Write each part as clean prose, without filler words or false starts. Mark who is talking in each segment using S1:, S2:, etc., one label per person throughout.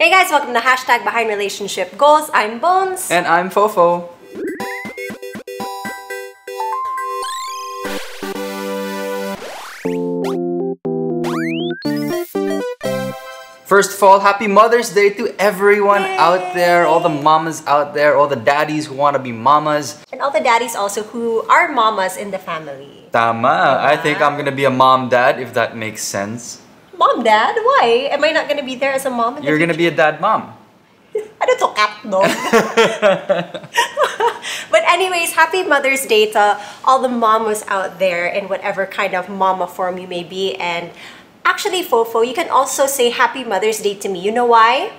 S1: Hey guys, welcome to Hashtag Behind Relationship Goals. I'm Bones.
S2: And I'm Fofo. First of all, happy Mother's Day to everyone out there, all the mamas out there, all the daddies who want to be mamas.
S1: And all the daddies also who are mamas in the family.
S2: Tama. I think I'm gonna be a mom-dad, if that makes sense.
S1: Mom-dad? Why? Am I not gonna be there as a mom in the
S2: You're gonna be a dad-mom.
S1: Ano to, cat, no? But anyways, happy Mother's Day to all the mamas out there in whatever kind of mama form you may be. And actually, Fofo, you can also say Happy Mother's Day to me. You know why?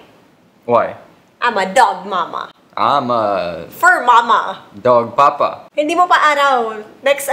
S2: Why?
S1: I'm a dog mama.
S2: I'm a
S1: Fur mama.
S2: dog papa.
S1: Hindi mo pa araw. Next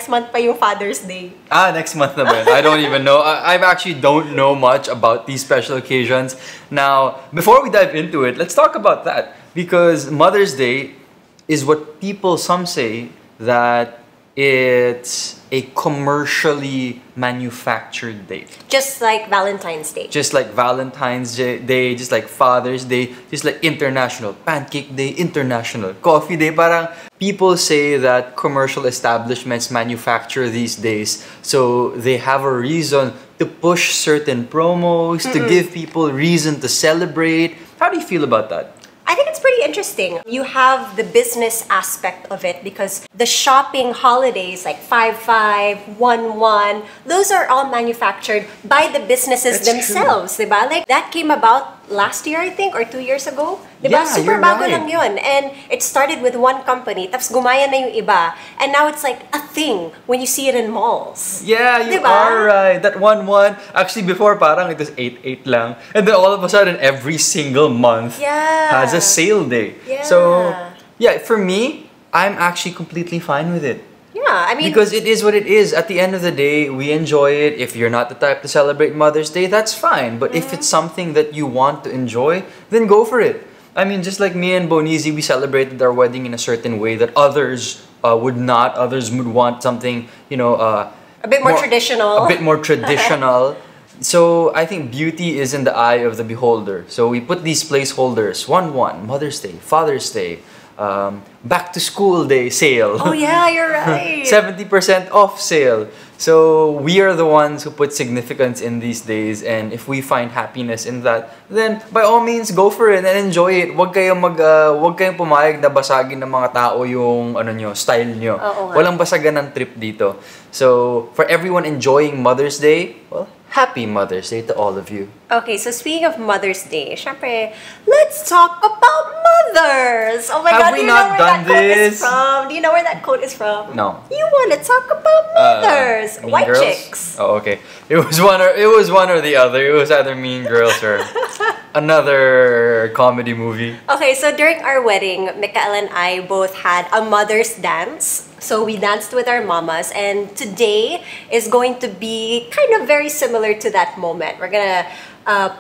S1: month pa yung Father's Day.
S2: Next month na ba? I don't even know. I actually don't know much about these special occasions. Now, before we dive into it, let's talk about that. Because Mother's Day is what some say that it's a commercially manufactured date.
S1: Just like Valentine's Day.
S2: Just like Valentine's Day, just like Father's Day, just like International Pancake Day, International Coffee Day. Parang people say that commercial establishments manufacture these days so they have a reason to push certain promos, to give people reason to celebrate. How do you feel about that?
S1: I think it's pretty interesting. You have the business aspect of it because the shopping holidays like 5/5, 1/1, those are all manufactured by the businesses themselves, diba? Like that came about last year, I think, or 2 years ago. Diba?
S2: Yeah,
S1: Super
S2: you're
S1: bago
S2: right.
S1: lang yun. And it started with one company, tapos gumaya na yung iba. And now it's like a thing when you see it in malls.
S2: Yeah, you
S1: Diba?
S2: are right. That 1/1, actually before parang it was 8/8 lang. And then all of a sudden, every single month has a sale day.
S1: Yeah.
S2: So, yeah, for me, I'm actually completely fine with it.
S1: Yeah, I mean...
S2: Because it is what it is. At the end of the day, we enjoy it. If you're not the type to celebrate Mother's Day, that's fine. But if it's something that you want to enjoy, then go for it. I mean, just like me and Bonizi, we celebrated our wedding in a certain way that others would not. Others would want something,
S1: a bit more traditional.
S2: A bit more traditional. So I think beauty is in the eye of the beholder. So we put these placeholders: 1/1, Mother's Day, Father's Day, back to school day sale.
S1: Oh yeah, you're right.
S2: 70% off sale. So we are the ones who put significance in these days, and if we find happiness in that, then by all means go for it and enjoy it. Wag kayong pumayag na basagin ng mga tao yung style nyo. Walang basagan ng trip dito. So for everyone enjoying Mother's Day, well, happy Mother's Day to all of you.
S1: Okay, so speaking of Mother's Day, syempre, let's talk about mothers! Oh my God,
S2: Have we
S1: do you
S2: not
S1: know where that
S2: done
S1: quote is
S2: this?
S1: from? Do you know where that quote is from?
S2: No.
S1: You want to talk about mothers!
S2: Mean
S1: White
S2: Girls?
S1: chicks.
S2: Oh, okay. It was one or the other. It was either Mean Girls or another comedy movie.
S1: Okay, so during our wedding, Mikael and I both had a mother's dance. So we danced with our mamas, and today is going to be kind of very similar to that moment. We're gonna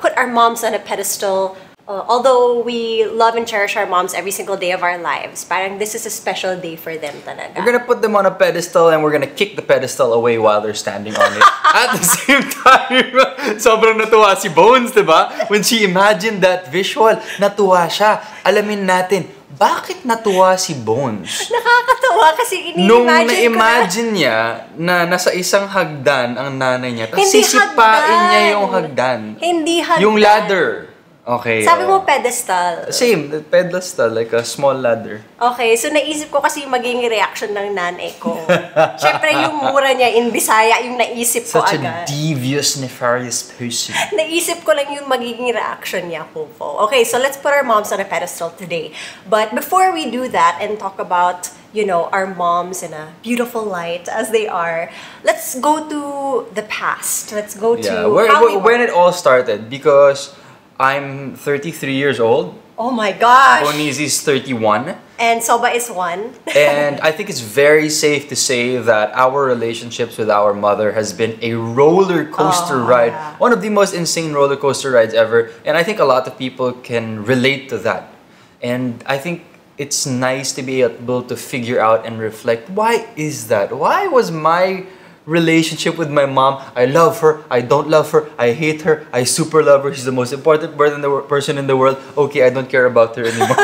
S1: put our moms on a pedestal. Although we love and cherish our moms every single day of our lives, parang this is a special day for them talaga.
S2: We're gonna put them on a pedestal and we're gonna kick the pedestal away while they're standing on it. At the same time, sobrang natuwa si Bones, diba? When she imagined that visual, natuwa siya. Alamin natin, bakit natuwa si Bones?
S1: Nakakatawa kasi
S2: Nung
S1: ini-imagine ko
S2: niya na nasa isang hagdan ang nanay niya, tapos
S1: Hindi
S2: sisipain
S1: hagdan.
S2: niya yung hagdan.
S1: Hindi hagdan.
S2: Yung ladder. Okay.
S1: Sabi mo pedestal.
S2: Same, the pedestal, like a small ladder.
S1: Okay, so naisip ko kasi yung magiging reaction ng nanay ko. Siyempre yung mura niya in Bisaya, yung naisip ko
S2: Such
S1: agad.
S2: a devious, nefarious person.
S1: Naisip ko lang yung magiging reaction niya, Fofo. Okay, so let's put our moms on a pedestal today. But before we do that and talk about, our moms in a beautiful light as they are, let's go to the past. Let's go to
S2: when it all started, because I'm 33 years old.
S1: Oh my gosh!
S2: Bonizi's 31.
S1: And Soba is 1.
S2: And I think it's very safe to say that our relationships with our mother has been a roller coaster ride.
S1: Yeah.
S2: One of the most insane roller coaster rides ever. And I think a lot of people can relate to that. And I think it's nice to be able to figure out and reflect, why is that? Why was my relationship with my mom. I love her, I don't love her, I hate her, I super love her, she's the most important person in the world. Okay, I don't care about her anymore.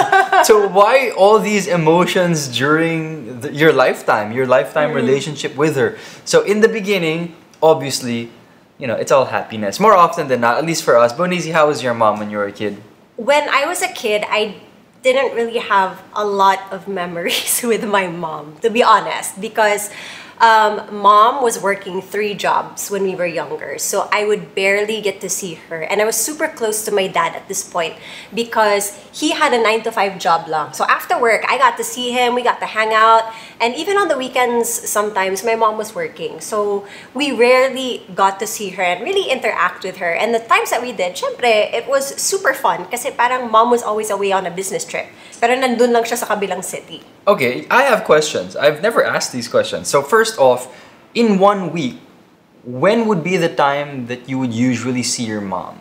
S2: So why all these emotions during your lifetime relationship with her? So in the beginning, obviously, it's all happiness. More often than not, at least for us. Bonizi, how was your mom when you were a kid?
S1: When I was a kid, I didn't really have a lot of memories with my mom, to be honest, because mom was working 3 jobs when we were younger, so I would barely get to see her. And I was super close to my dad at this point because he had a 9 to 5 job lang. So after work, I got to see him, we got to hang out, and even on the weekends, sometimes my mom was working. So we rarely got to see her and really interact with her. And the times that we did, syempre, it was super fun kasi parang mom was always away on a business trip. Pero nandun lang siya sa kabilang city.
S2: Okay, I have questions. I've never asked these questions. So first off, in 1 week, when would be the time that you would usually see your mom?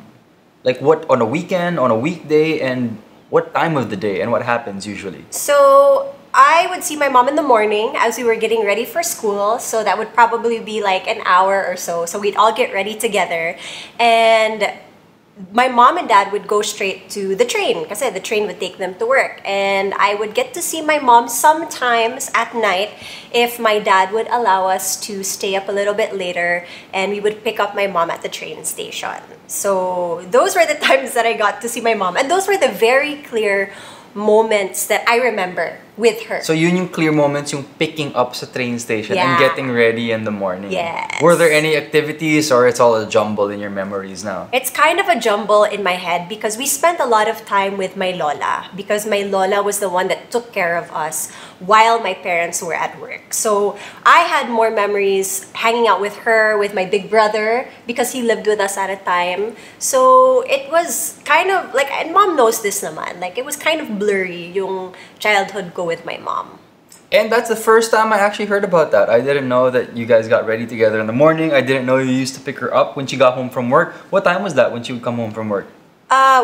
S2: Like what, on a weekend, on a weekday, and what time of the day, and what happens usually?
S1: So I would see my mom in the morning as we were getting ready for school. So that would probably be like an hour or so. So we'd all get ready together. And my mom and dad would go straight to the train kasi the train would take them to work. And I would get to see my mom sometimes at night if my dad would allow us to stay up a little bit later, and we would pick up my mom at the train station. So those were the times that I got to see my mom, and those were the very clear moments that I remember with her.
S2: So yun yung clear moments, yung picking up sa train station and getting ready in the morning.
S1: Yes.
S2: Were there any activities, or it's all a jumble in your memories now?
S1: It's kind of a jumble in my head because we spent a lot of time with my lola, because my lola was the one that took care of us while my parents were at work. So I had more memories hanging out with her, with my big brother, because he lived with us at a time. So it was kind of like, and mom knows this naman, like it was kind of blurry yung childhood go with my mom.
S2: And that's the first time I actually heard about that. I didn't know that you guys got ready together in the morning. I didn't know you used to pick her up when she got home from work. What time was that when she would come home from work?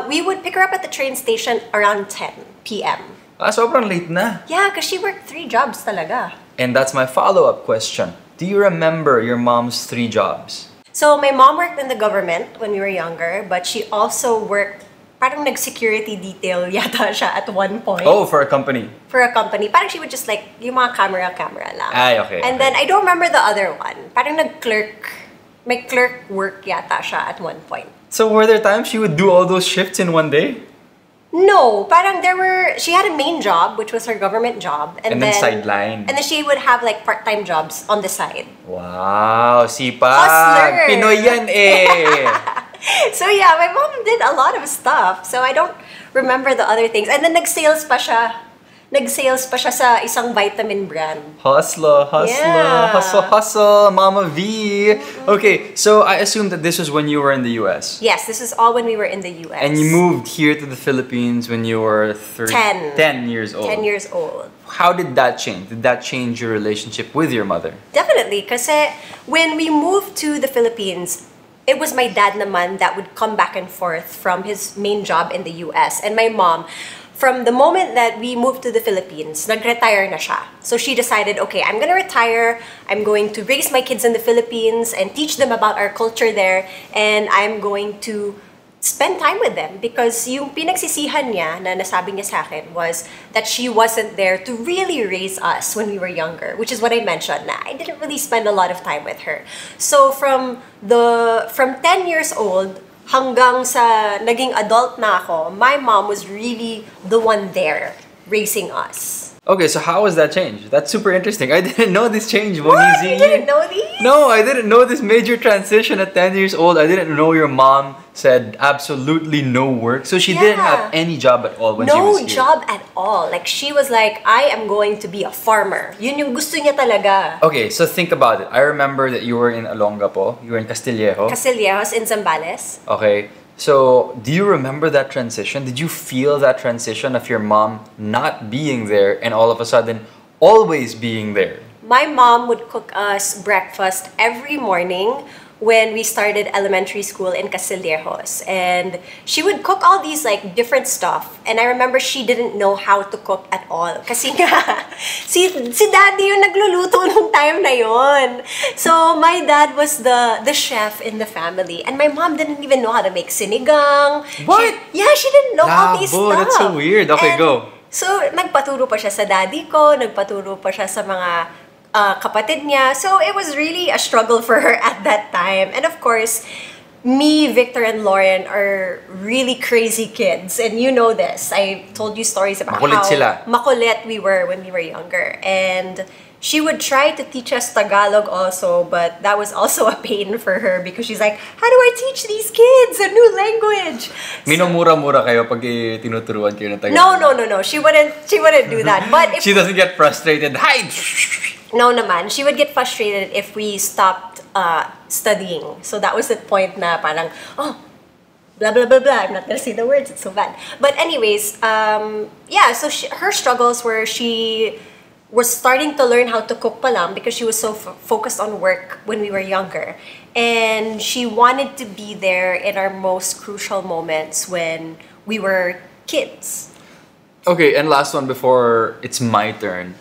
S1: We would pick her up at the train station around 10 p.m.
S2: Sobrang late na.
S1: Yeah, because she worked 3 jobs talaga.
S2: And that's my follow-up question. Do you remember your mom's 3 jobs?
S1: So my mom worked in the government when we were younger, but she also worked parang nag-security detail yata siya at one point.
S2: Oh, for a company?
S1: For a company. Parang she would just like, yung mga camera lang.
S2: Ay, okay.
S1: And then I don't remember the other one. Parang nag-clerk. May clerk work yata siya at one point.
S2: So were there times she would do all those shifts in one day?
S1: No, parang she had a main job, which was her government job.
S2: And then sideline.
S1: And then she would have like part-time jobs on the side.
S2: Wow, sipag.
S1: Hustler.
S2: Pinoy yan eh.
S1: So yeah, my mom did a lot of stuff. So I don't remember the other things. And then nag-sales pa siya. Nag-sales pa siya sa isang vitamin brand.
S2: Hustler,
S1: Yeah.
S2: hustle, Mama V. Okay, so I assume that this was when you were in the US.
S1: Yes, this is all when we were in the US.
S2: And you moved here to the Philippines when you were 10 years old.
S1: 10 years old.
S2: How did that change? Did that change your relationship with your mother?
S1: Definitely, kasi when we moved to the Philippines, it was my dad naman that would come back and forth from his main job in the US. And my mom, from the moment that we moved to the Philippines, nag-retire na siya. So she decided, okay, I'm gonna retire. I'm going to raise my kids in the Philippines and teach them about our culture there. And I'm going to spend time with them, because yung pinagsisihan niya na nasabi niya sa akin was that she wasn't there to really raise us when we were younger, which is what I mentioned, na I didn't really spend a lot of time with her. So from 10 years old hanggang sa naging adult na ako, my mom was really the one there raising us.
S2: Okay, so how was that change? That's super interesting. I didn't know this change.
S1: What? You didn't know these?
S2: No, I didn't know this major transition at 10 years old. I didn't know your mom said absolutely no work. So she didn't have any job at all when she was here.
S1: No job at all. Like, she was like, I am going to be a farmer. Yun yung gusto niya talaga.
S2: Okay, so think about it. I remember that you were in Olongapo. You were in Castillejo.
S1: Castillejos in Zambales.
S2: Okay. So, do you remember that transition? Did you feel that transition of your mom not being there and all of a sudden always being there?
S1: My mom would cook us breakfast every morning when we started elementary school in Casillejos. And she would cook all these like different stuff. And I remember she didn't know how to cook at all. Kasi nga, si daddy yung nagluluto nung time na yon. So my dad was the chef in the family. And my mom didn't even know how to make sinigang.
S2: What?
S1: She didn't know all these stuff.
S2: That's so weird. Okay, go.
S1: So, nagpaturo pa siya sa daddy ko, nagpaturo pa siya sa mga kapatid niya. So, it was really a struggle for her at that time. And of course, me, Victor, and Lauren are really crazy kids. And you know this. I told you stories about
S2: makulit
S1: how
S2: sila.
S1: Makulit we were when we were younger. And she would try to teach us Tagalog also, but that was also a pain for her because she's like, how do I teach these kids a new language?
S2: Minumura-mura kayo pag tinuturuan kayo ng Tagalog?
S1: No. She wouldn't do that. But if
S2: she doesn't get frustrated. Hi!
S1: No naman. She would get frustrated if we stopped studying. So that was the point na parang, oh, blah, blah, blah, blah. I'm not gonna say the words. It's so bad. But anyways, so her struggles were she was starting to learn how to cook pa lang because she was so focused on work when we were younger. And she wanted to be there in our most crucial moments when we were kids.
S2: Okay, and last one before it's my turn.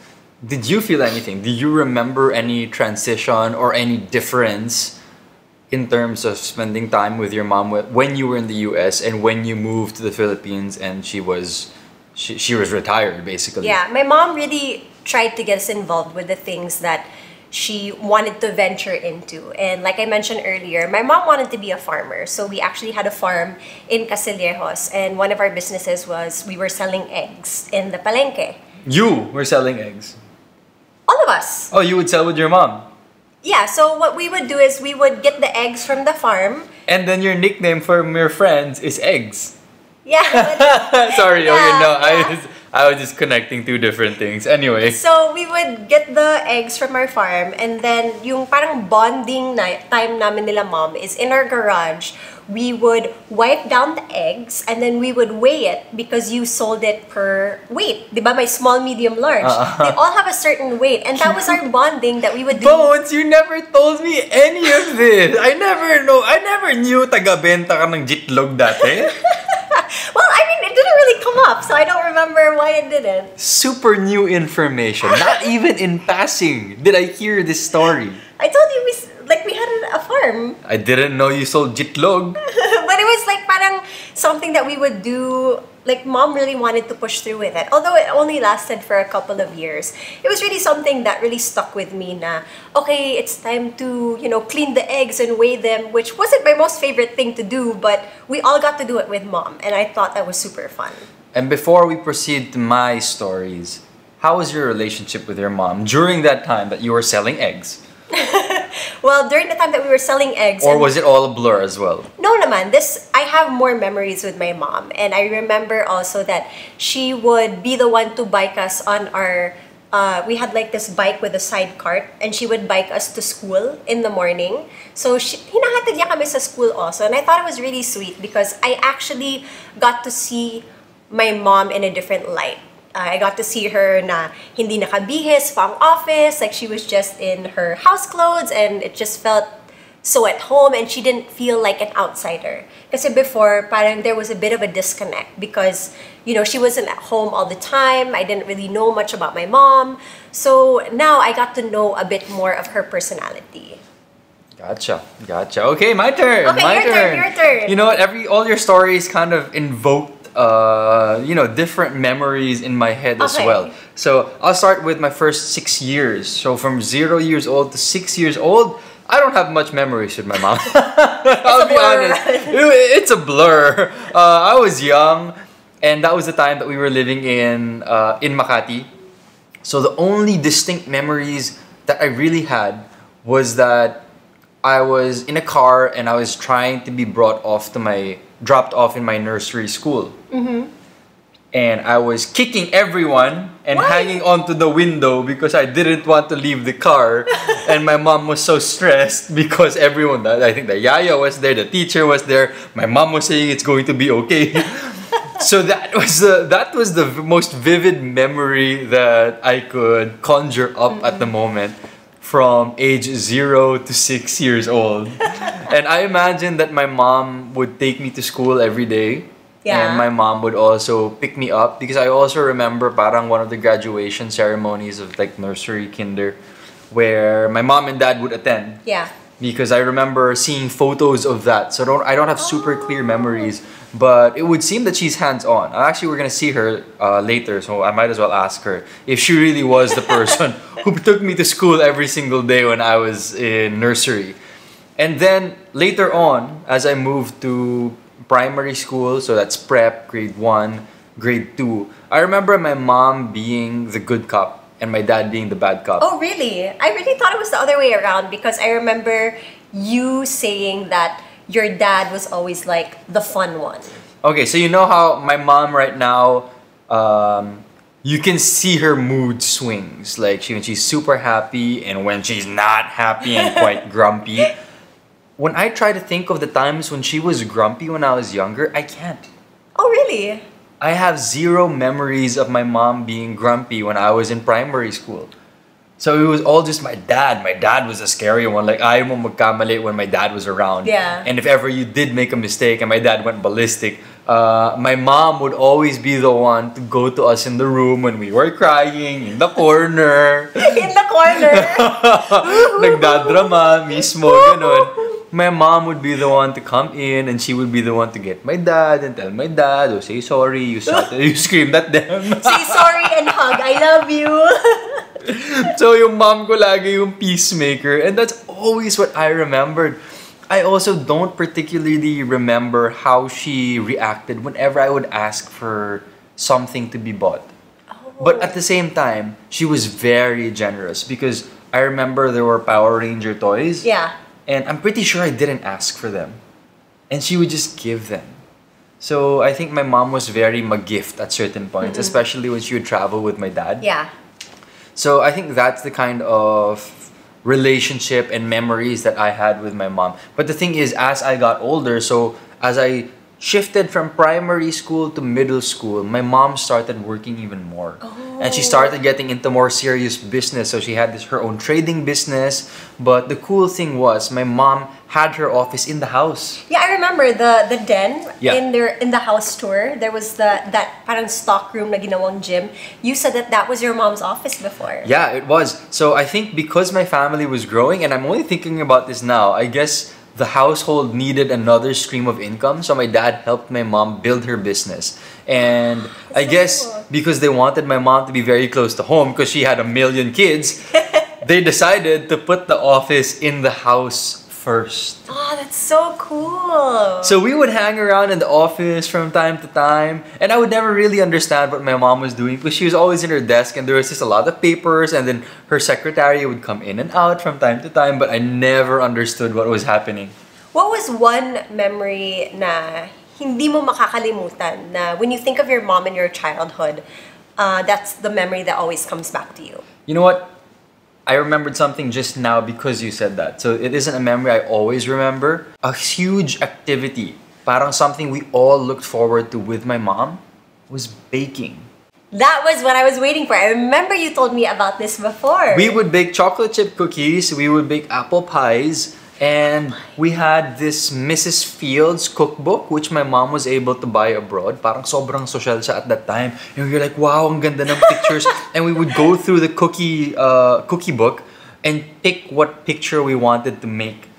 S2: Did you feel anything? Do you remember any transition or any difference in terms of spending time with your mom when you were in the US and when you moved to the Philippines and she was retired, basically?
S1: Yeah, my mom really tried to get us involved with the things that she wanted to venture into. And like I mentioned earlier, my mom wanted to be a farmer. So we actually had a farm in Casillejos. And one of our businesses was we were selling eggs in the palengke.
S2: You were selling eggs?
S1: All of us.
S2: Oh, you would sell with your mom?
S1: Yeah, so what we would do is we would get the eggs from the farm.
S2: And then your nickname from your friends is Eggs.
S1: Yeah.
S2: Sorry,
S1: yeah,
S2: okay, no,
S1: yeah.
S2: I was just connecting two different things. Anyway.
S1: So, we would get the eggs from our farm and then yung parang bonding time namin nila mom is in our garage. We would wipe down the eggs and then we would weigh it because you sold it per weight. Diba? May small, medium, large. They all have a certain weight and that was our bonding that we would do.
S2: Bones, you never told me any of this. I never knew taga-benta ka ng jitlog dati.
S1: Well, I mean, it didn't really come up, so I don't remember why it didn't.
S2: Super new information. Not even in passing did I hear this story.
S1: I told you we had a farm.
S2: I didn't know you sold jitlog.
S1: But it was like parang something that we would do. Like mom really wanted to push through with it. Although it only lasted for a couple of years. It was really something that really stuck with me na, okay, it's time to, clean the eggs and weigh them, which wasn't my most favorite thing to do, but we all got to do it with mom. And I thought that was super fun.
S2: And before we proceed to my stories, how was your relationship with your mom during that time that you were selling eggs?
S1: Well, during the time that we were selling eggs...
S2: Or was it all a blur as well?
S1: No naman. I have more memories with my mom. And I remember also that she would be the one to bike us on our... we had like this bike with a side cart. And she would bike us to school in the morning. So, hinahatid niya kami sa school also. And I thought it was really sweet because I actually got to see my mom in a different light. I got to see her na hindi nakabihis pang office, like she was just in her house clothes and it just felt so at home and she didn't feel like an outsider. Kasi before, parang there was a bit of a disconnect because, she wasn't at home all the time. I didn't really know much about my mom. So now I got to know a bit more of her personality.
S2: Gotcha. Okay, my turn.
S1: Okay, your turn.
S2: You know what? All your stories kind of invoked different memories in my head as well. So I'll start with my first 6 years. So from 0 years old to 6 years old, I don't have much memories with my mom. I'll be honest. It's a blur. I was young, and that was the time that we were living in Makati. So the only distinct memories that I really had was that I was in a car and I was trying to be dropped off in my nursery school. Mm-hmm. And I was kicking everyone and hanging onto the window because I didn't want to leave the car. And my mom was so stressed because everyone, I think the yaya was there, the teacher was there, my mom was saying it's going to be okay. So that was the most vivid memory that I could conjure up at the moment from age 0 to 6 years old. And I imagine that my mom would take me to school every day.
S1: Yeah.
S2: And my mom would also pick me up because I also remember parang one of the graduation ceremonies of like nursery, kinder, where my mom and dad would attend.
S1: Yeah.
S2: Because I remember seeing photos of that. So I don't have super clear memories, but it would seem that she's hands-on. Actually, we're gonna see her later, so I might as well ask her if she really was the person who took me to school every single day when I was in nursery. And then later on, as I moved to primary school, so that's prep, grade 1, grade 2, I remember my mom being the good cop and my dad being the bad cop.
S1: Oh, really? I really thought it was the other way around because I remember you saying that your dad was always like the fun one.
S2: Okay, so you know how my mom right now, you can see her mood swings. Like when she's super happy and when she's not happy and quite grumpy. When I try to think of the times when she was grumpy when I was younger, I can't.
S1: Oh, really?
S2: I have zero memories of my mom being grumpy when I was in primary school. So it was all just my dad. My dad was a scary one. Like, ayaw mo magkamali when my dad was around.
S1: Yeah.
S2: And if ever you did make a mistake and my dad went ballistic, my mom would always be the one to go to us in the room when we were crying, in the corner.
S1: In the corner.
S2: Nagdadrama, mismo, ganun. My mom would be the one to come in and she would be the one to get my dad and tell my dad, oh, say sorry, you screamed at them.
S1: Say sorry and hug, I love you.
S2: So yung mom ko lagi yung peacemaker, and that's always what I remembered. I also don't particularly remember how she reacted whenever I would ask for something to be bought.
S1: Oh.
S2: But at the same time, she was very generous because I remember there were Power Ranger toys.
S1: Yeah.
S2: And I'm pretty sure I didn't ask for them. And she would just give them. So I think my mom was very magift at certain points, especially when she would travel with my dad.
S1: Yeah.
S2: So I think that's the kind of relationship and memories that I had with my mom. But the thing is, as I got older, so as I shifted from primary school to middle school, my mom started working even more.
S1: Oh.
S2: And she started getting into more serious business. So she had her own trading business. But the cool thing was, my mom had her office in the house.
S1: Yeah, I remember the den
S2: Yeah.
S1: in the house tour. There was that parang stock room na ginawang gym. You said that was your mom's office before.
S2: Yeah, it was. So I think because my family was growing, and I'm only thinking about this now, I guess the household needed another stream of income. So my dad helped my mom build her business. And I guess
S1: cool.
S2: because they wanted my mom to be very close to home because she had a million kids, they decided to put the office in the house first.
S1: Oh, that's so cool.
S2: So we would hang around in the office from time to time, and I would never really understand what my mom was doing because she was always in her desk and there was just a lot of papers, and then her secretary would come in and out from time to time, but I never understood what was happening.
S1: What was one memory na hindi mo makakalimutan na when you think of your mom in your childhood, that's the memory that always comes back to you?
S2: You know what? I remembered something just now because you said that. So it isn't a memory I always remember. A huge activity, parang something we all looked forward to with my mom, was baking.
S1: That was what I was waiting for. I remember you told me about this before.
S2: We would bake chocolate chip cookies, we would bake apple pies, and we had this Mrs. Fields cookbook which my mom was able to buy abroad. Parang sobrang social siya at that time. And we were like, wow, ang ganda ng pictures. And we would go through the cookie book and pick what picture we wanted to make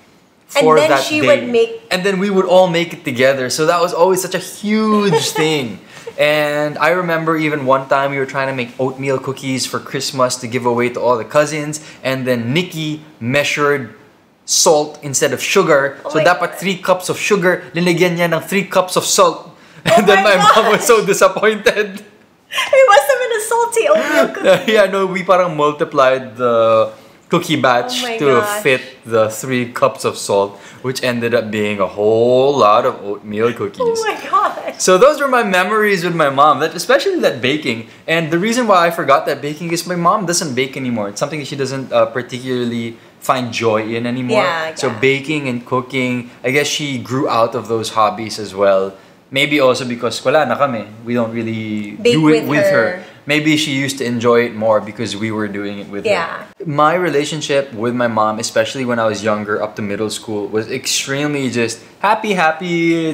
S2: for
S1: and then
S2: that
S1: she
S2: day.
S1: would make...
S2: And then we would all make it together. So that was always such a huge thing. And I remember even one time we were trying to make oatmeal cookies for Christmas to give away to all the cousins. And then Nikki measured salt instead of sugar.
S1: Oh
S2: so
S1: my
S2: dapat
S1: God.
S2: 3 cups of sugar, linagyan niya ng 3 cups of salt. And
S1: Oh
S2: then
S1: my
S2: my mom was
S1: God.
S2: so disappointed.
S1: It must have been a salty oatmeal cookie.
S2: Yeah, no, we parang multiplied the cookie batch
S1: Oh my
S2: to
S1: gosh.
S2: fit the 3 cups of salt, which ended up being a whole lot of oatmeal cookies.
S1: Oh my gosh.
S2: So those were my memories with my mom, that especially that baking. And the reason why I forgot that baking is my mom doesn't bake anymore. It's something that she doesn't particularly find joy in anymore.
S1: Yeah,
S2: So
S1: yeah.
S2: baking and cooking, I guess she grew out of those hobbies as well. Maybe also because wala na kami. We don't really
S1: Bake
S2: do it
S1: with
S2: with her.
S1: her.
S2: maybe she used to enjoy it more because we were doing it with
S1: Yeah.
S2: her. My relationship with my mom, especially when I was younger, up to middle school, was extremely just happy,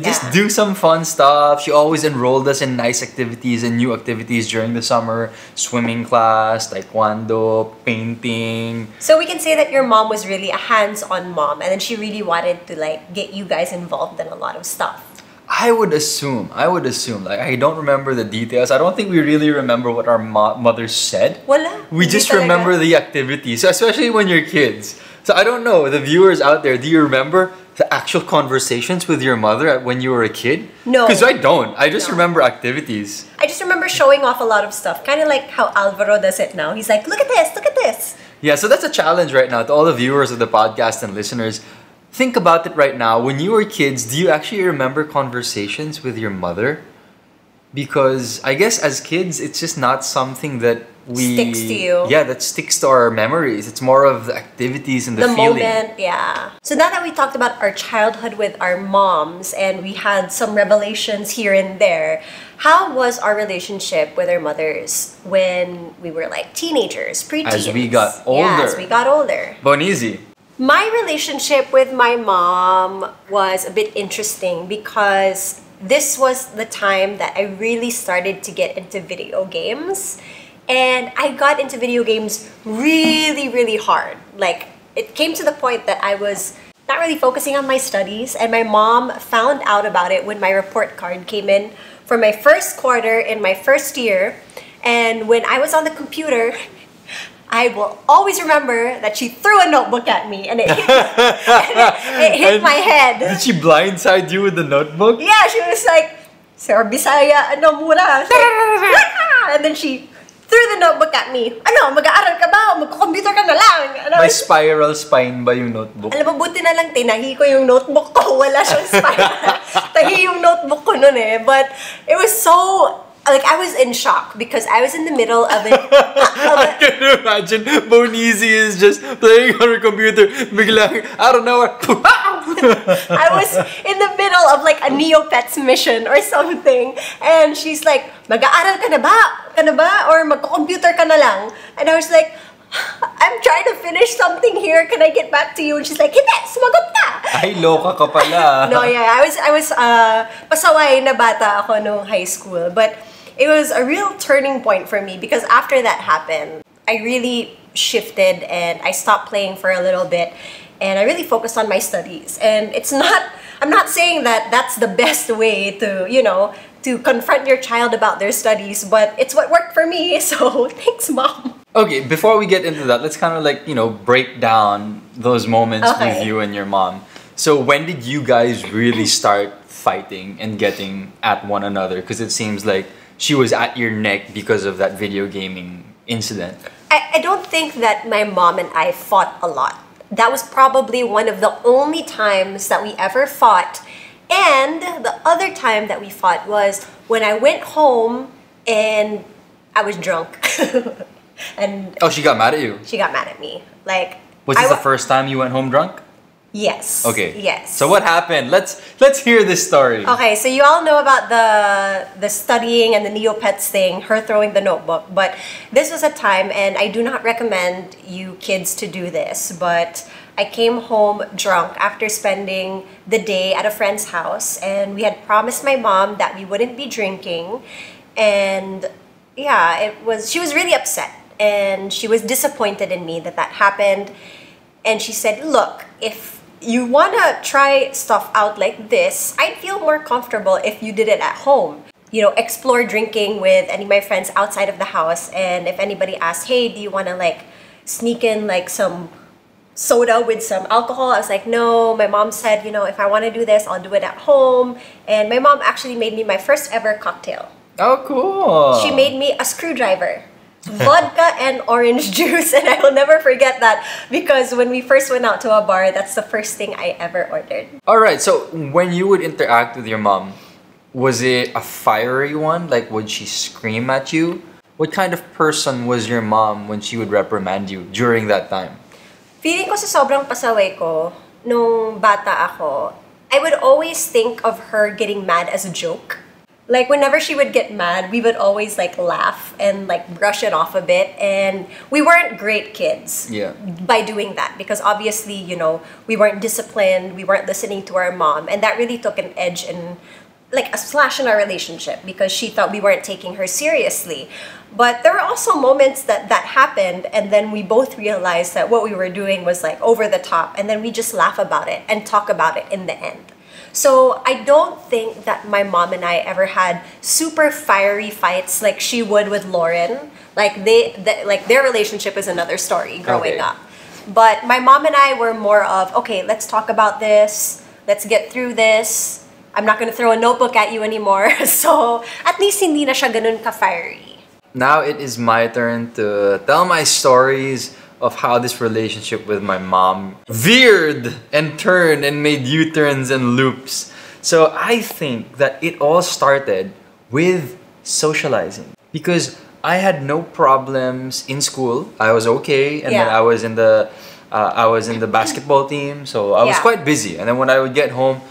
S2: just
S1: Yeah.
S2: do some fun stuff. She always enrolled us in nice activities and new activities during the summer. Swimming class, taekwondo, painting.
S1: So we can say that your mom was really a hands-on mom, and then she really wanted to like get you guys involved in a lot of stuff.
S2: I would assume. Like, I don't remember the details. I don't think we really remember what our mothers said.
S1: Wala.
S2: We
S1: Hindi
S2: just
S1: talaga.
S2: remember the activities. So especially when you're kids. So I don't know, the viewers out there, do you remember the actual conversations with your mother when you were a kid?
S1: No.
S2: Because I don't. I just
S1: No.
S2: remember activities.
S1: I just remember showing off a lot of stuff, kind of like how Alvaro does it now. He's like, look at this, look at this.
S2: Yeah, so that's a challenge right now to all the viewers of the podcast and listeners. Think about it right now. When you were kids, do you actually remember conversations with your mother? Because I guess as kids, it's just not something that we...
S1: Sticks to you.
S2: Yeah, that sticks to our memories. It's more of the activities and the feeling.
S1: Moment, yeah. So now that we talked about our childhood with our moms and we had some revelations here and there, how was our relationship with our mothers when we were like teenagers, preteens?
S2: As we got older.
S1: Yeah, as we got older.
S2: Bonizi.
S1: My relationship with my mom was a bit interesting because this was the time that I really started to get into video games. And I got into video games really, really hard. Like, it came to the point that I was not really focusing on my studies, and my mom found out about it when my report card came in for my first quarter in my first year. And when I was on the computer, I will always remember that she threw a notebook at me and it hit, it hit my head.
S2: Did she blindside you with the notebook?
S1: Yeah, she was like, Sir Bisaya, ano muna? And then she threw the notebook at me. Ano, mag-aaral ka ba? Mag-computer ka na lang. And I
S2: May
S1: was-
S2: spiral spine ba yung notebook?
S1: Alam mo, buti na lang tinahi ko yung notebook ko. Wala siyang spiral. Tahi yung notebook ko nun eh. But it was so... Like, I was in shock because I was in the middle of it.
S2: I can imagine Bonizi is just playing on her computer. Biglang, I don't know.
S1: I was in the middle of like a Neopets mission or something. And she's like, mag-aaral ka na ba? Or mag-computer ka na lang? And I was like, I'm trying to finish something here. Can I get back to you? And she's like, hindi, sumagot ka.
S2: Ay, loka ka pala.
S1: No, yeah, I was pasaway na bata ako nung high school. But it was a real turning point for me because after that happened, I really shifted and I stopped playing for a little bit and I really focused on my studies. And I'm not saying that that's the best way to, to confront your child about their studies, but it's what worked for me. So thanks, Mom.
S2: Okay, before we get into that, let's kind of like, break down those moments
S1: Okay.
S2: with you and your mom. So when did you guys really start fighting and getting at one another? Because it seems like she was at your neck because of that video gaming incident.
S1: I don't think that my mom and I fought a lot. That was probably one of the only times that we ever fought. And the other time that we fought was when I went home and I was drunk. And
S2: Oh, she got mad at you.
S1: she got mad at me. Like,
S2: Was
S1: I
S2: this the
S1: wa-
S2: first time you went home drunk?
S1: Yes.
S2: Okay.
S1: Yes.
S2: So what happened? Let's hear this story.
S1: Okay, so you all know about the studying and the Neopets thing, her throwing the notebook, but this was a time, and I do not recommend you kids to do this, but I came home drunk after spending the day at a friend's house, and we had promised my mom that we wouldn't be drinking, and yeah, she was really upset, and she was disappointed in me that happened, and she said, look, if you want to try stuff out like this, I'd feel more comfortable if you did it at home. Explore drinking with any of my friends outside of the house. And if anybody asked, hey, do you want to like sneak in like some soda with some alcohol? I was like, no. My mom said, if I want to do this, I'll do it at home. And my mom actually made me my first ever cocktail.
S2: Oh, cool.
S1: She made me a screwdriver, vodka and orange juice, and I will never forget that because when we first went out to a bar, that's the first thing I ever ordered.
S2: All right. So when you would interact with your mom, was it a fiery one? Like, would she scream at you? What kind of person was your mom when she would reprimand you during that time?
S1: Feeling ko sa sobrang pasaway ko, nung bata ako, I would always think of her getting mad as a joke. Like whenever she would get mad, we would always like laugh and like brush it off a bit. And we weren't great kids
S2: Yeah.
S1: by doing that because obviously, you know, we weren't disciplined, we weren't listening to our mom, and that really took an edge and like a slash in our relationship because she thought we weren't taking her seriously. But there were also moments that happened, and then we both realized that what we were doing was like over the top, and then we just laugh about it and talk about it in the end. So I don't think that my mom and I ever had super fiery fights like she would with Lauren. Like like their relationship is another story growing
S2: Okay.
S1: up. But my mom and I were more of, okay, let's talk about this. Let's get through this. I'm not gonna throw a notebook at you anymore. So at least hindi na siya ganun ka-fiery.
S2: Now it is my turn to tell my stories of how this relationship with my mom veered and turned and made U-turns and loops. So I think that it all started with socializing because I had no problems in school. I was okay, and then
S1: Yeah.
S2: I was in the basketball team, so I was
S1: Yeah.
S2: quite busy. And then when I would get home,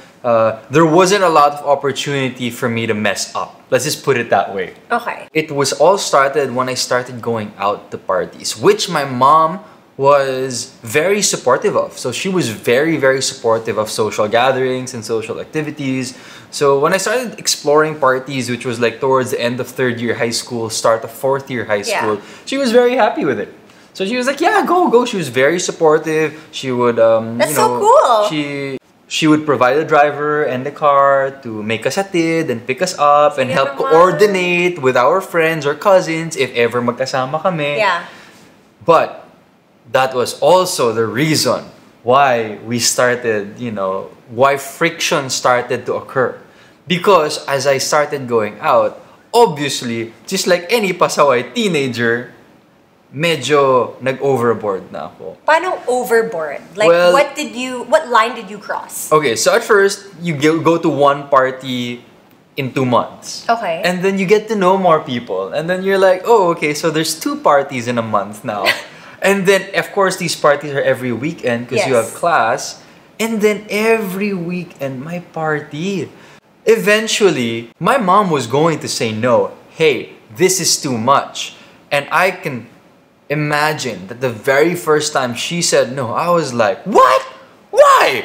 S2: there wasn't a lot of opportunity for me to mess up. Let's just put it that way.
S1: Okay.
S2: It was all started when I started going out to parties, which my mom was very supportive of. So she was very, very supportive of social gatherings and social activities. So when I started exploring parties, which was like towards the end of third year high school, start of fourth year high
S1: Yeah.
S2: school, she was very happy with it. So she was like, yeah, go. She was very supportive. She would,
S1: That's
S2: you know,
S1: so cool.
S2: she would provide a driver and a car to make us hatid and pick us up and
S1: Sige
S2: help
S1: naman.
S2: coordinate with our friends or cousins if ever magkasama kami.
S1: Yeah.
S2: But that was also the reason why we started, you know, why friction started to occur. Because as I started going out, obviously, just like any pasaway teenager, medyo nag-overboard na ako.
S1: Paano overboard? Like,
S2: Well-
S1: what line did you cross?
S2: Okay, so at first, you go to one party in 2 months.
S1: Okay.
S2: And then you get to know more people. And then you're like, oh, okay, so there's 2 parties in a month now. And then, of course, these parties are every weekend because you
S1: Yes.
S2: have class. And then every weekend, my party. Eventually, my mom was going to say no. Hey, this is too much. And I can imagine that the very first time she said no, I was like, what? Why?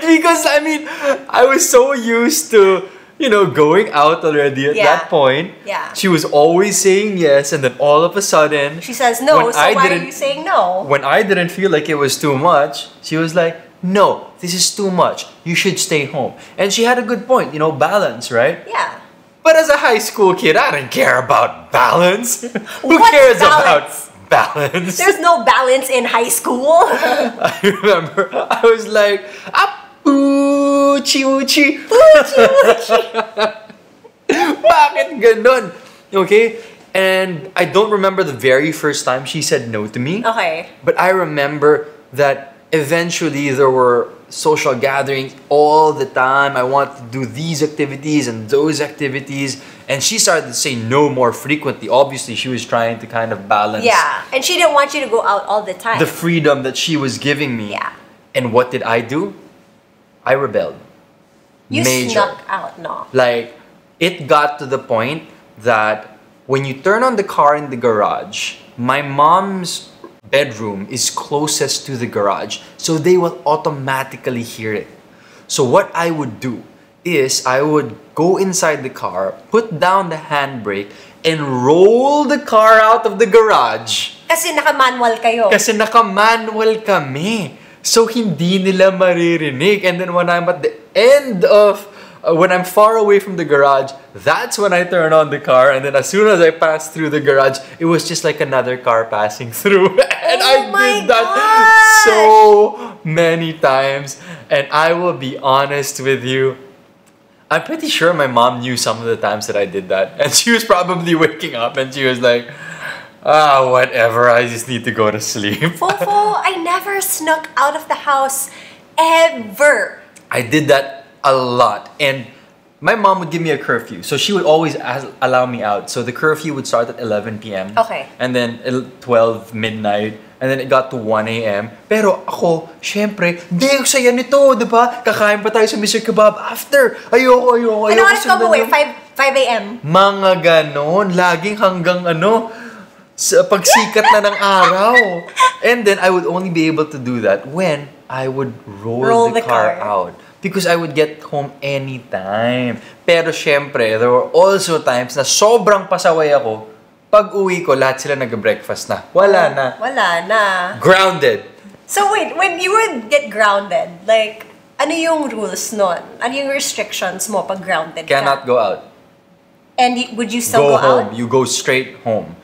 S2: Because, I mean, I was so used to, you know, going out already at
S1: Yeah.
S2: that point.
S1: Yeah.
S2: She was always saying yes, and then all of a sudden,
S1: She says no,
S2: when
S1: so
S2: I
S1: why are
S2: didn't-
S1: you saying no?
S2: when I didn't feel like it was too much, she was like, no, this is too much. You should stay home. And she had a good point, you know, balance, right?
S1: Yeah.
S2: But as a high school kid, I didn't care about balance. Who
S1: What's
S2: cares
S1: balance?
S2: about balance?
S1: There's no balance in high school.
S2: I remember I was like, uchi uchi. Bakit ganun? Okay? And I don't remember the very first time she said no to me.
S1: Okay.
S2: But I remember that eventually there were social gatherings all the time. I want to do these activities and those activities. And she started to say no more frequently. Obviously, she was trying to kind of balance
S1: Yeah. And she didn't want you to go out all the time.
S2: the freedom that she was giving me.
S1: Yeah.
S2: And what did I do? I rebelled.
S1: You
S2: Major.
S1: snuck out, no?
S2: Like, it got to the point that when you turn on the car in the garage, my mom's bedroom is closest to the garage, so they will automatically hear it. So what I would do is I would go inside the car, put down the handbrake, and roll the car out of the garage.
S1: Kasi naka-manual kayo.
S2: Kasi naka-manual kami. So, hindi nila maririnig. And then when I'm at the end of, when I'm far away from the garage, that's when I turn on the car. And then as soon as I pass through the garage, it was just like another car passing through. And
S1: Oh my
S2: I did that
S1: gosh!
S2: so many times. And I will be honest with you, I'm pretty sure my mom knew some of the times that I did that. And she was probably waking up and she was like, whatever, I just need to go to sleep.
S1: Fofo, I never snuck out of the house ever.
S2: I did that a lot. And my mom would give me a curfew. So she would always allow me out. So the curfew would start at 11 p.m.
S1: Okay.
S2: And then 12 midnight. And then it got to 1 a.m. Pero ako, syempre, hindi, ang saya nito, di ba? Kakain pa tayo sa Mr. Kebab after. Ayoko.
S1: Ano oras ka umuwi? 5 a.m.?
S2: Mga ganon. Laging hanggang sa pagsikat na ng araw. And then I would only be able to do that when I would roll the car out. Because I would get home anytime. Pero syempre, there were also times na sobrang pasaway ako. Pag uwi ko, lahat sila nag-breakfast na. Wala na. Grounded.
S1: So wait, when you would get grounded, like, ano yung rules nun? Ano yung restrictions mo pag grounded ka?
S2: Cannot go out.
S1: And would you still go
S2: home.
S1: out?
S2: You go straight home.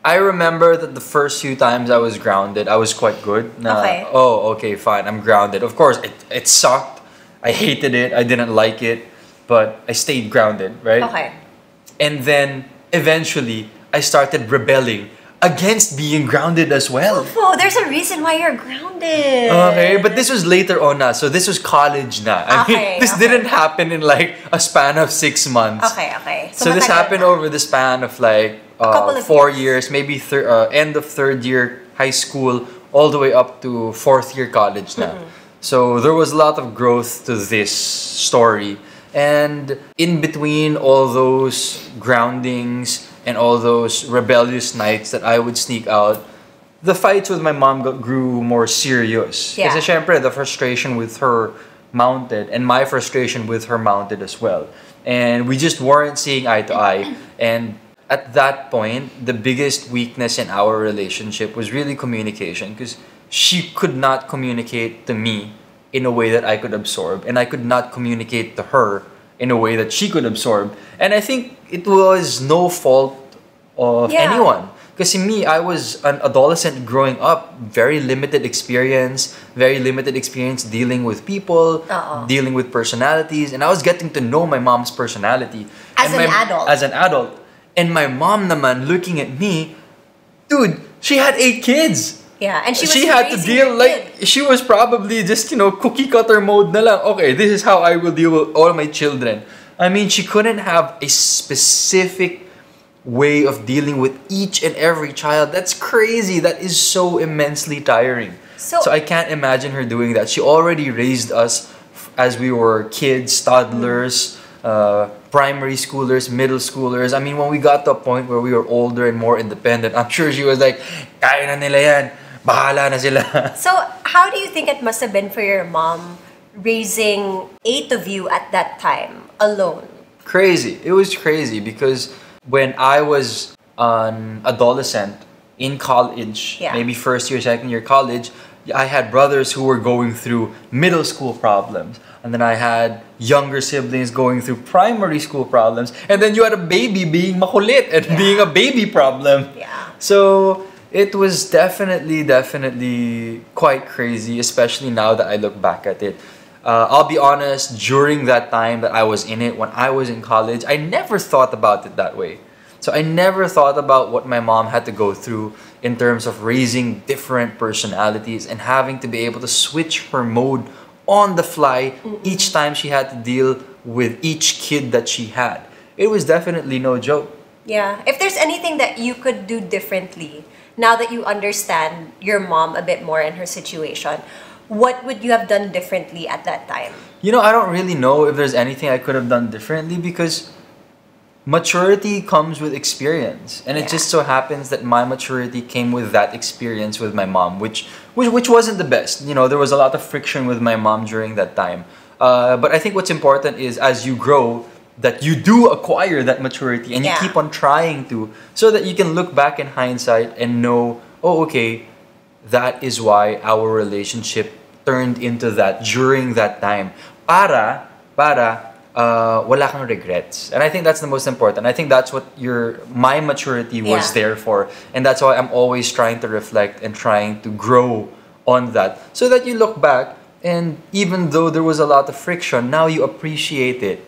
S2: I remember that the first few times I was grounded, I was quite good.
S1: Okay.
S2: Oh, okay, fine, I'm grounded. Of course, it sucked. I hated it. I didn't like it. But I stayed grounded, right?
S1: Okay.
S2: And then, eventually, I started rebelling against being grounded as well.
S1: Oh, there's a reason why you're grounded.
S2: Okay, but this was later on na. So this was college na. I mean, this didn't happen in like a span of 6 months.
S1: Okay.
S2: So this happened over the span of like 4 years, maybe end of third year high school, all the way up to fourth year college na. So there was a lot of growth to this story. And in between all those groundings and all those rebellious nights that I would sneak out, the fights with my mom grew more serious.
S1: Yeah.
S2: Kasi syempre, the frustration with her mounted and my frustration with her mounted as well. And we just weren't seeing eye to eye. And at that point, the biggest weakness in our relationship was really communication, because she could not communicate to me in a way that I could absorb, and I could not communicate to her in a way that she could absorb. And I think it was no fault of anyone. Because me, I was an adolescent growing up, very limited experience dealing with people, dealing with personalities, and I was getting to know my mom's personality.
S1: As an
S2: adult. And my mom naman looking at me, dude, she had 8 kids.
S1: Yeah, and
S2: she had to deal like she was probably just cookie cutter mode na lang. Okay, this is how I will deal with all my children. I mean, she couldn't have a specific way of dealing with each and every child. That's crazy. That is so immensely tiring. So I can't imagine her doing that. She already raised us as we were kids, toddlers, primary schoolers, middle schoolers. I mean, when we got to a point where we were older and more independent, I'm sure she was like, kaya na nila yan. Bahala na sila.
S1: So, how do you think it must have been for your mom raising 8 of you at that time alone?
S2: Crazy. It was crazy because when I was an adolescent in college, maybe first year, second year college, I had brothers who were going through middle school problems. And then I had younger siblings going through primary school problems. And then you had a baby being makulit and being a baby problem.
S1: Yeah.
S2: So it was definitely quite crazy, especially now that I look back at it. I'll be honest, during that time that I was in it, when I was in college, I never thought about it that way. So I never thought about what my mom had to go through in terms of raising different personalities and having to be able to switch her mode on the fly each time she had to deal with each kid that she had. It was definitely no joke.
S1: Yeah. If there's anything that you could do differently, now that you understand your mom a bit more in her situation, what would you have done differently at that time?
S2: I don't really know if there's anything I could have done differently because maturity comes with experience. And it just so happens that my maturity came with that experience with my mom, which wasn't the best. There was a lot of friction with my mom during that time. But I think what's important is as you grow, that you do acquire that maturity and you keep on trying to, so that you can look back in hindsight and know, oh, okay, that is why our relationship turned into that during that time. Para wala kang regrets. And I think that's the most important. I think that's what my maturity was there for. And that's why I'm always trying to reflect and trying to grow on that. So that you look back and even though there was a lot of friction, now you appreciate it.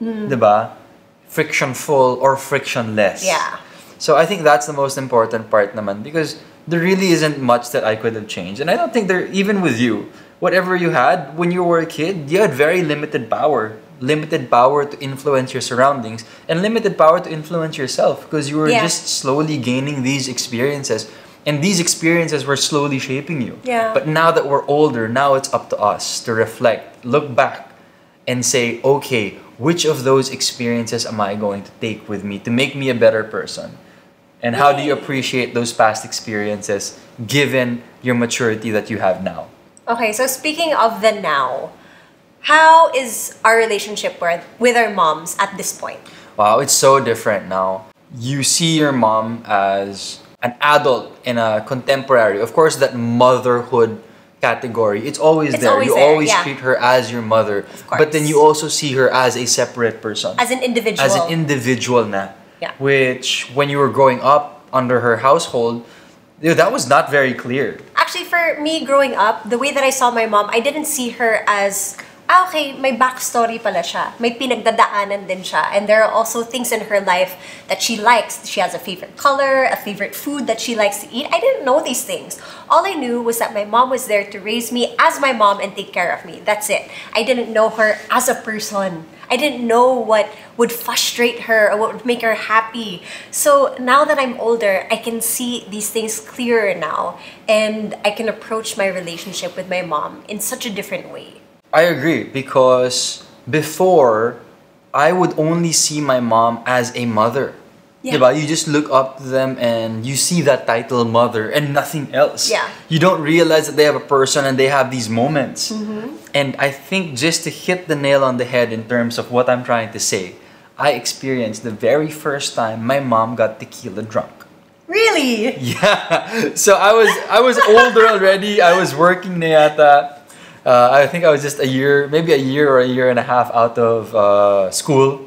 S2: Diba? Frictionful or frictionless.
S1: Yeah.
S2: So I think that's the most important part naman because there really isn't much that I could have changed. And I don't think even with you, whatever you had when you were a kid, you had very limited power. Limited power to influence your surroundings and limited power to influence yourself because you were just slowly gaining these experiences. And these experiences were slowly shaping you.
S1: Yeah.
S2: But now that we're older, now it's up to us to reflect, look back, and say, okay, which of those experiences am I going to take with me to make me a better person? And how do you appreciate those past experiences given your maturity that you have now?
S1: Okay, so speaking of the now, how is our relationship with our moms at this point?
S2: Wow, it's so different now. You see your mom as an adult in a contemporary. Of course, that motherhood category, it's always there.
S1: Always
S2: You
S1: there,
S2: always
S1: yeah.
S2: treat her as your mother.
S1: Of course.
S2: But then you also see her as a separate person.
S1: As an individual.
S2: As an individual na.
S1: Yeah.
S2: Which, when you were growing up under her household, that was not very clear.
S1: Actually, for me growing up, the way that I saw my mom, I didn't see her as, okay, may backstory pala siya. May pinagdadaanan din siya. And there are also things in her life that she likes. She has a favorite color, a favorite food that she likes to eat. I didn't know these things. All I knew was that my mom was there to raise me as my mom and take care of me. That's it. I didn't know her as a person. I didn't know what would frustrate her or what would make her happy. So now that I'm older, I can see these things clearer now. And I can approach my relationship with my mom in such a different way.
S2: I agree, because before, I would only see my mom as a mother.
S1: Yeah.
S2: Diba? You just look up to them and you see that title mother and nothing else.
S1: Yeah.
S2: You don't realize that they have a person and they have these moments.
S1: Mm-hmm.
S2: And I think just to hit the nail on the head in terms of what I'm trying to say, I experienced the very first time my mom got tequila drunk.
S1: Really?
S2: Yeah. So I was older already. I was working na yata. I think I was just maybe a year or a year and a half out of school.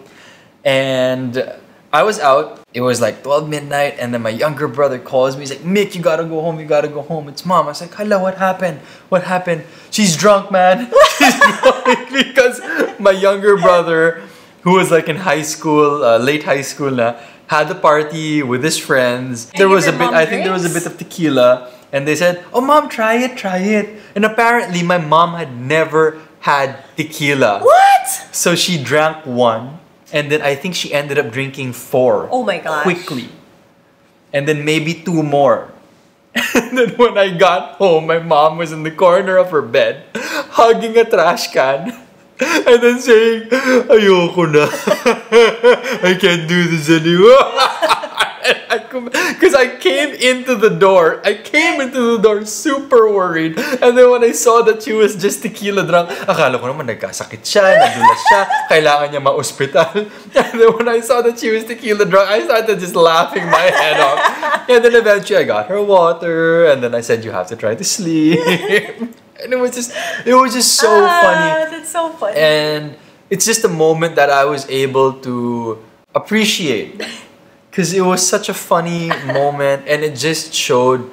S2: And I was out. It was like 12 midnight. And then my younger brother calls me. He's like, Mick, you gotta go home. You gotta go home. It's mom. I was like, hello, what happened? What happened? She's drunk, man. She's drunk. Because my younger brother, who was like in high school, late high school na, had a party with his friends. There was a bit, I think there was a bit of tequila. And they said, oh, mom, try it, try it. And apparently, my mom had never had tequila.
S1: What?
S2: So she drank one. And then I think she ended up drinking 4.
S1: Oh my gosh.
S2: Quickly. And then maybe 2 more. And then when I got home, my mom was in the corner of her bed, hugging a trash can. And then saying, ayoko na. I can't do this anymore. Because I came into the door super worried. And then when I saw that she was just tequila drunk, akala ko naman nagkasakit siya, nadulas siya, kailangan niya ma-hospital. And then when I saw that she was tequila drunk, I started just laughing my head off. And then eventually I got her water, and then I said, you have to try to sleep. And it was just so funny.
S1: That's so funny.
S2: And it's just a moment that I was able to appreciate. Because it was such a funny moment, and it just showed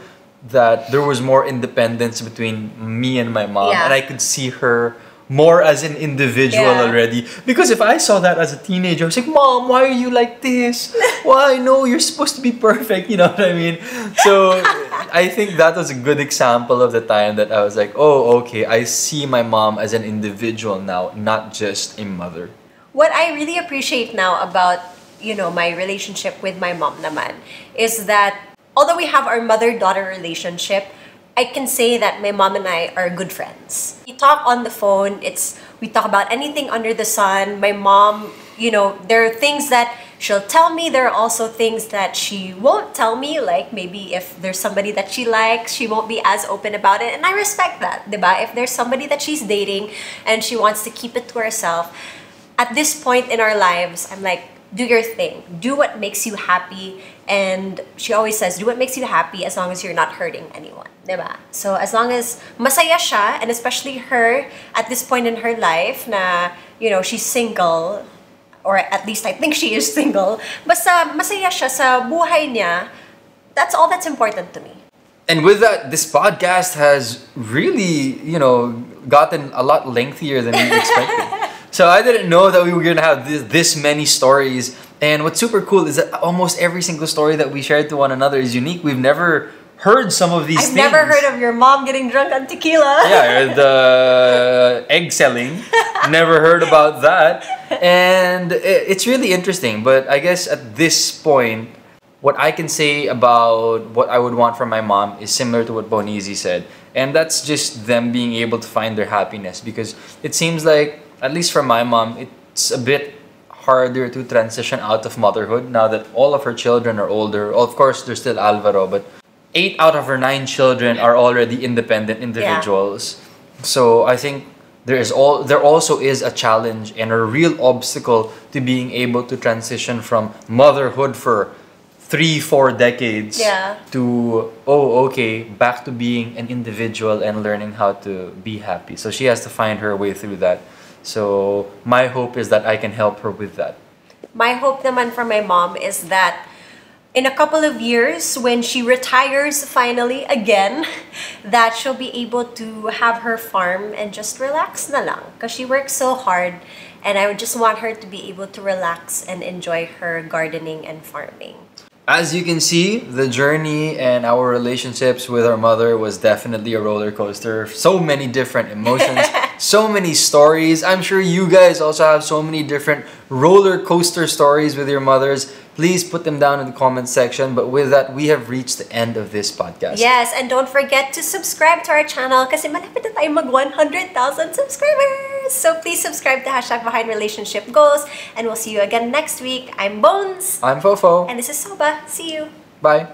S2: that there was more independence between me and my mom.
S1: Yeah.
S2: And I could see her more as an individual already. Because if I saw that as a teenager, I was like, Mom, why are you like this? Why? No, you're supposed to be perfect. You know what I mean? So I think that was a good example of the time that I was like, oh, okay, I see my mom as an individual now, not just a mother.
S1: What I really appreciate now about, my relationship with my mom naman is that although we have our mother-daughter relationship, I can say that my mom and I are good friends. We talk on the phone, we talk about anything under the sun. My mom, there are things that she'll tell me, there are also things that she won't tell me, like maybe if there's somebody that she likes, she won't be as open about it, and I respect that, diba? If there's somebody that she's dating and she wants to keep it to herself, at this point in our lives, I'm like, do your thing. Do what makes you happy. And she always says, do what makes you happy as long as you're not hurting anyone. Diba? So as long as masaya siya, and especially her at this point in her life na, she's single, or at least I think she is single, basta masaya siya sa buhay niya, that's all that's important to me.
S2: And with that, this podcast has really, gotten a lot lengthier than we expected. So I didn't know that we were going to have this many stories. And what's super cool is that almost every single story that we shared to one another is unique. We've never heard some of these things.
S1: I've never heard of your mom getting drunk on tequila.
S2: Yeah, the egg selling. Never heard about that. And it's really interesting. But I guess at this point, what I can say about what I would want from my mom is similar to what Bonizi said. And that's just them being able to find their happiness. Because it seems like, at least for my mom, it's a bit harder to transition out of motherhood now that all of her children are older. Of course, there's still Alvaro, but 8 out of her 9 children are already independent individuals. So I think there also is a challenge and a real obstacle to being able to transition from motherhood for 3-4 decades to back to being an individual and learning how to be happy. So she has to find her way through that. So my hope is that I can help her with that.
S1: My hope naman for my mom is that in a couple of years, when she retires finally again, that she'll be able to have her farm and just relax na lang. Because she works so hard, and I would just want her to be able to relax and enjoy her gardening and farming.
S2: As you can see, the journey and our relationships with our mother was definitely a roller coaster. So many different emotions, so many stories. I'm sure you guys also have so many different roller coaster stories with your mothers. Please put them down in the comment section. But with that, we have reached the end of this podcast.
S1: Yes, and don't forget to subscribe to our channel kasi malapit na tayo mag 100,000 subscribers. So please subscribe to #BehindRelationshipGoals, and we'll see you again next week. I'm Bones.
S2: I'm Fofo.
S1: And this is Soba. See you.
S2: Bye.